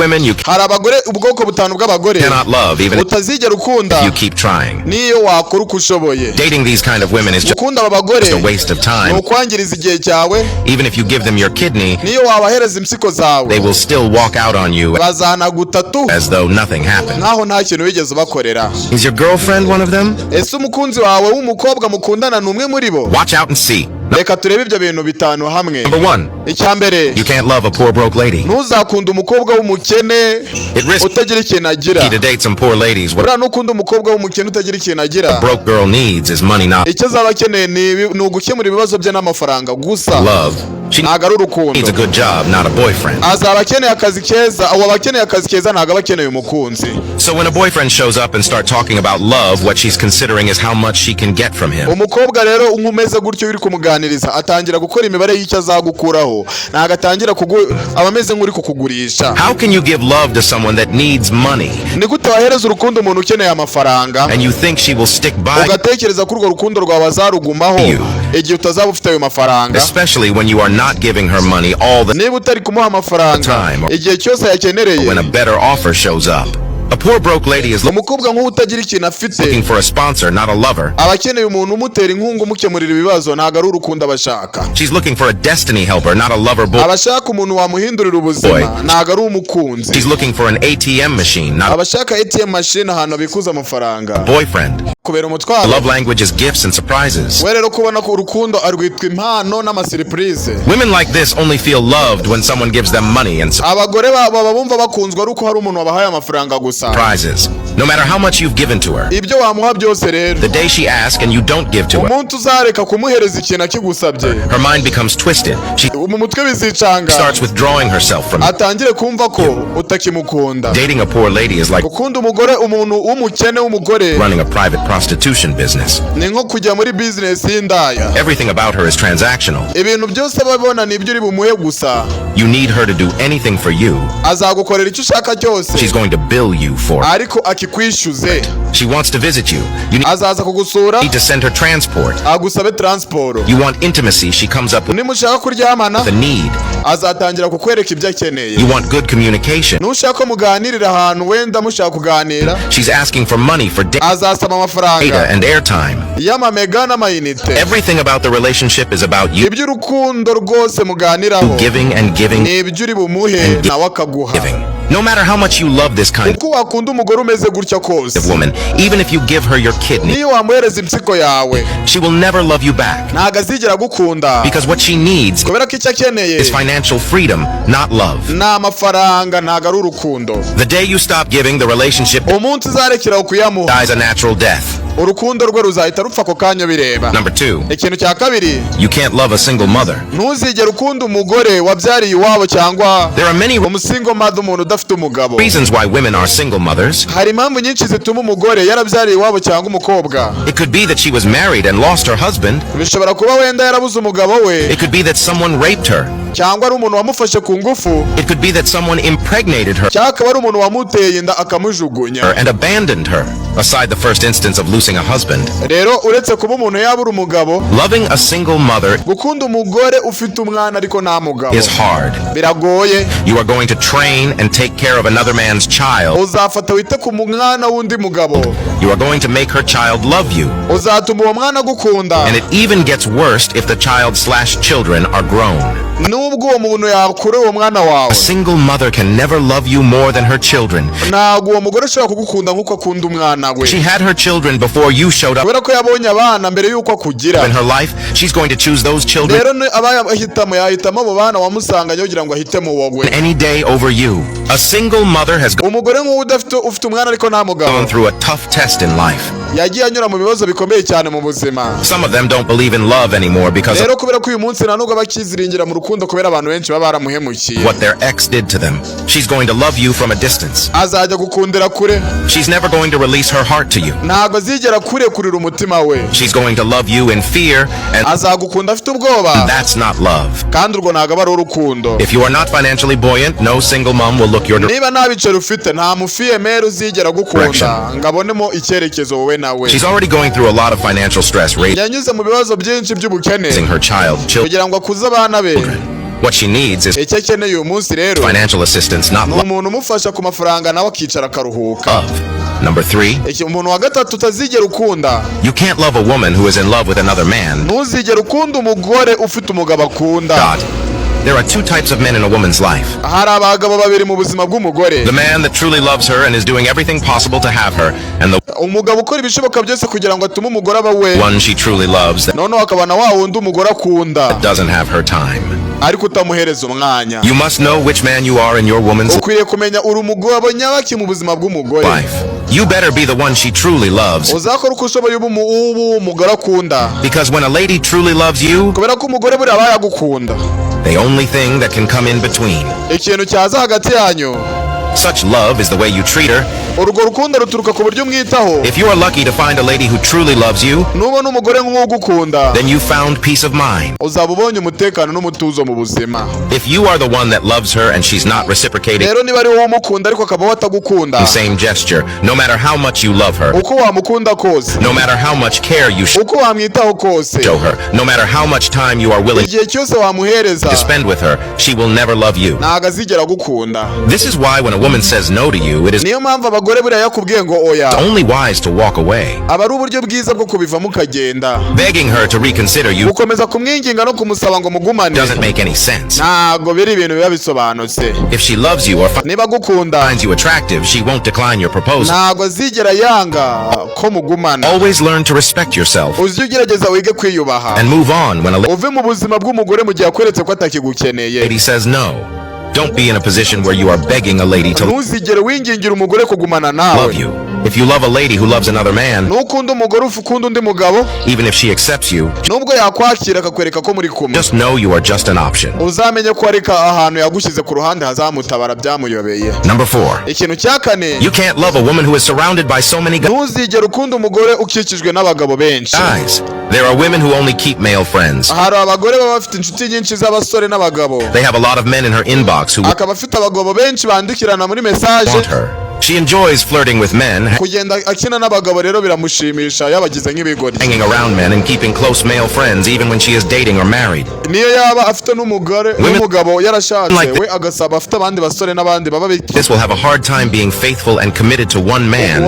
women you hari abagore ubwoko butanu bw'abagore cannot love even utazigera ukunda if you keep trying. niyo wakora uko ushoboye. Dating these kind of women is just Gukunda aba bagore a waste of time. ni ukwangiriza igihe cyawe. Even if you give them your kidney, niyo wabahereza impyiko zawe they will still walk out on you bazanaguta tu as though nothing happened. nkaho nta kintu wigeze ubakorera. Is your girlfriend one of them? Ese umukunzi wawe w'umukobwa mukundana ni umwe muri bo? Watch out and see. Reka turebe ibyo bintu bitanu hamwe. Number 1, icya mbere, you can't love a poor broke lady. ntuzakunda umukobwa w'umukene It risks utagira ikintu agira. to date some poor ladies. What buriya nukunda umukobwa w'umukene utagira ikintu a agira, broke girl needs is money, not icyo azaba akeneye ni ugukemura ibibazo bye n'amafaranga gusa, love. She ntabwo ari urukundo. needs a good job, not a boyfriend. azaba akeneye akazi keza, uwo aba akeneye akazi keza ntabwo aba akeneye umukunzi. So when a boyfriend shows up and start talking about love, what she's considering is how much she can get from him. umukobwa rero umeze gutyo uri kumuganiriza atangira gukora imibare y'icyo azagukuraho, ntabwo atangira aba ameze nk'uri kukugurisha. How can you give love to someone that needs money ni gute wahereza urukundo umuntu ukeneye amafaranga and you think she will stick by, ugatekereza ko urwo rukundo rwawe azarugumaho igihe utazaba ufite ayo mafaranga, especially when you are not giving her money all the niba utari kumuha amafaranga igihe cyose yakenereye? when a better offer shows up? A poor broke lady is umukobwa nk'uwo utagira ikintu afite looking for a sponsor, not a lover. aba akeneye umuntu umutera inkunga umukemurira ibibazo, ntabwo ari urukundo abashaka. She's looking for a destiny helper, not a lover boy. abashaka umuntu wamuhindurira ubuzima, ntabwo ari umukunzi. She's looking for an ATM machine, not abashaka ATM machine, ahantu abikuza amafaranga. a boyfriend. kubera umutwaro. Love language is gifts and surprises. we rero kubona ko urukundo arwitwa impano n'amasiripurize. Women like this only feel loved when someone gives them money and abagore baba bumva bakunzwe ari uko hari umuntu wabahaye amafaranga gusa. surprises. No matter how much you've given to her, ibyo wamuha byose rero, the day she asks and you don't give to her, umuntu uzareka kumuhereza ikintu akigusabye, her mind becomes twisted. She mu mutwe bizicanga, starts withdrawing herself from you. atangire kumva ko utakimukunda. Dating a poor lady is like gukunda umugore, umuntu w'umukene w'umugore, running a private prostitution business. ni nko kujya muri business y'indaya. Everything about her is transactional. ibintu byose babona ni ibyo uri bumuhe gusa. You need her to do anything for you. azagukorera icyo ushaka cyose, She's going to bill you for it. ariko akikwishyuze. She wants to visit you. You azaza kugusura, need to send her transport. agusabe transport. You want intimacy. She comes up with nimushaka kuryamana, the need. azatangira kukwereka ibyo akeneye. You want good communication. nushaka muganirira ahantu wenda mushaka kuganira, She's asking for money for data azasaba amafaranga and airtime. y'amamega n'amayinite. Everything about the relationship is about you iby'urukundo rwose muganiraho giving and giving ni ibyo uri bumuhe and nawe akaguha. giving. No matter how much you love this kind uko wakunda umugore umeze gutya kose, of woman, even if you give her your kidney, niyo wamuhereza impyiko yawe, she will never love you back ntabwo azigera agukunda, because what she needs kubera ko icyo akeneye is financial freedom, not love. ni amafaranga, ntabwo ari urukundo. The day you stop giving, the relationship umunsi uzarekeraho kuyamuha, dies a natural death. urukundo rwe ruzahita rupfa ako kanya bireba. Number 2, ikintu cya kabiri, you can't love a single mother. ntuzigere ukunda umugore wabyariye iwabo cyangwa There are many umusingo mother, umuntu udafite umugabo. reasons why women are single mothers. hari impamvu nyinshi zituma umugore yarabyariye iwabo cyangwa umukobwa. It could be that she was married and lost her husband. bishobora kuba wenda yarabuze umugabo we, It could be that someone raped her. cyangwa ari umuntu wamufashe ku ngufu, It could be that someone impregnated her cyangwa akaba ari umuntu wamuteye inda akamujugunya. and abandoned her, aside the first instance of losing a husband. rero uretse kuba umuntu yabura umugabo, Loving a single mother gukunda umugore ufite umwana ariko nta mugabo is hard. biragoye. You are going to train and take care of another man's child. uzafata wite ku mwana w'undi mugabo, You are going to make her child love you. uzatuma uwo mwana agukunda. And it even gets worse if the child/children are grown. nubwo uwo muntu yakure uwo mwana wawe, A single mother can never love you more than her children. ntabwo uwo mugore ashobora kugukunda nk'uko akunda umwana we. She had her children before you showed up kubera ko yabonye abana mbere y'uko akugira. in her life. She's going to choose those children rero yahitamo abo bana wamusanganye kugira ngo ahitemo wowe. any day over you. A single mother has umugore nk'uwo ufite umwana ariko nta mugabo, gone through a tough test in life. yagiye anyura mu bibazo bikomeye cyane mu buzima. Some of them don't believe in love anymore because of rero kubera ko uyu munsi nta nubwo bakiziringira mu rukundo kubera abantu benshi baba baramuhemukiye. what their ex did to them. She's going to love you from a distance. azajya gukundira kure, She's never going to release her heart to you. ntabwo azigera kurekurira umutima we. She's going to love you in fear, and azagukunda afite ubwoba, that's not love. kandi urwo ntabwo aba ari urukundo. If you are not financially buoyant, no single mom will look your direction. niba nta biceri ufite, nta mufiyemeri uzigera gukunda ngo abonemo icyerekezo wowe nawe. She's already going through a lot of financial stress, raising yanyuze mu bibazo byinshi by'ubukene her child, children. kugira ngo akuze abana be. What she needs is icyo akeneye uyu munsi rero financial assistance, not ni love. umuntu umufasha ku mafaranga nawe akicara akaruhuka. Number 3, Umuntu wa gatatu utazigera ukunda, you can't love a woman who is in love with another man. ntuzigera ukunda umugore ufite umugabo akunda. God. There are 2 types of men in a woman's life. Hari abagabo babiri mu buzima bw'umugore, The man that truly loves her and is doing everything possible to have her, and the umugabo ukora ibishoboka byose kugira ngo atume umugore aba we, one she truly loves that noneho akaba na wa wundi umugore akunda doesn't have her time. ariko utamuhereza umwanya. You must know which man you are in your woman's Ukwiriye kumenya uri umugabo nyabaki mu buzima bw'umugore. life. You better be the one she truly loves, Uzakora uko ushoboye ubu umugore akunda, because when a lady truly loves you, kubera ko umugore buriya aba yagukunda. the only thing that can come in between. Ikintu cyaza hagati yanyu, Such love is the way you treat her. urwo rukundo ruturuka ku buryo umwitaho. If you are lucky to find a lady who truly loves you, Nubona umugore nk'ugukunda, then you found peace of mind. uzaba ubonye umutekano n'umutuzo mu buzima. If you are the one that loves her and she's not reciprocating Rero niba ari wowe umukunda ariko akaba watagukunda, the same gesture, no matter how much you love her, uko wamukunda kose, no matter how much care you uko wamwitaho kose, show her, no matter how much time you are willing igihe cyose wamuhereza, to spend with her, she will never love you. ntago azigera agukunda. This is why when a woman says no to you, it is Niyo mpamvu abagore buriya yakubwiye ngo oya, only wise to walk away. aba ari uburyo bwiza bwo kubivamo ukagenda. Begging her to reconsider you Gukomeza kumwinginga no kumusaba ngo mugumane, doesn't make any sense. ntago biri ibintu biba bisobanutse. If she loves you or Niba agukunda, finds you attractive, she won't decline your proposal. ntago azigera yanga ko mugumana. Always learn to respect yourself Uzajya ugerageza wige kwiyubaha, and move on when a uve mu buzima bw'umugore mu gihe akweretse ko atakigukeneye. lady says no. Don't be in a position where you are begging a lady to Ntuzigere wingingira umugore kugumana nawe. love you. If you love a lady who loves another man, Nukunda umugore ukunda undi mugabo, even if she accepts you, nubwo yakwakira akakwereka ko muri kumwe, just know you are just an option. uzamenye ko ariko ahantu yagushyize ku ruhande hazamutabara byamuyobeye. Number 4, Ikintu cya kane, you can't love a woman who is surrounded by so many ntuzigere ukunda umugore ukikijwe n'abagabo benshi. guys. There are women who only keep male friends. Hari abagore baba bafite inshuti nyinshi z'abasore n'abagabo, They have a lot of men in her inbox who akaba afite abagabo benshi bandikirana muri mesaje. want her. She enjoys flirting with men, Kugenda akina n'abagabo rero biramushimisha, yabagize nk'ibigori. hanging around men and keeping close male friends even when she is dating or married. Niyo yaba afite n'umugore n'umugabo yarashatse, Like we agasaba afite abandi basore n'abandi baba bita. This will have a hard time being faithful and committed to one man.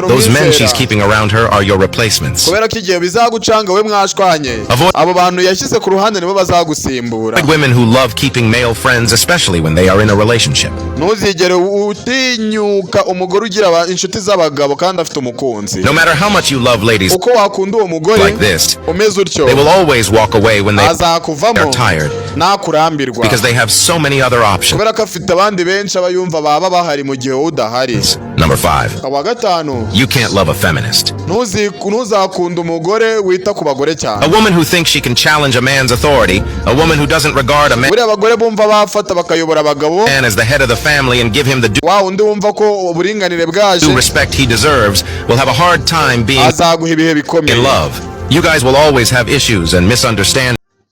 Those men she's keeping around her are your replacements. Kubera ko igihe bizagucanga we mwashwanye, Avoid- abo bantu yashyize ku ruhande nibo bazagusimbura. Avoid women who love keeping male friends, especially when they are in a relationship. Ntuzigere utinyuka umugore ugira inshuti z'abagabo kandi afite umukunzi. No matter how much you love ladies Uko wakunda uwo mugore like this, umeze utyo, they will always walk away when they azakuvamo are tired nakurambirwa, because they have so many other options. kubera ko afite abandi benshi aba yumva baba bahari mu gihe wowe udahari. Number 5, Aba gatanu, you can't love a feminist. ntuzakunda umugore wita ku bagore A cyane. woman who thinks she can challenge a man's authority, a woman who doesn't regard a man Buriya abagore bumva bafata bakayobora abagabo, as the head of the family and give him the due wa undi wumva ko uburinganire bwaje, respect he deserves, will have a hard time being azaguha ibihe bikomeye. in love. You guys will always have issues and misunderstandings.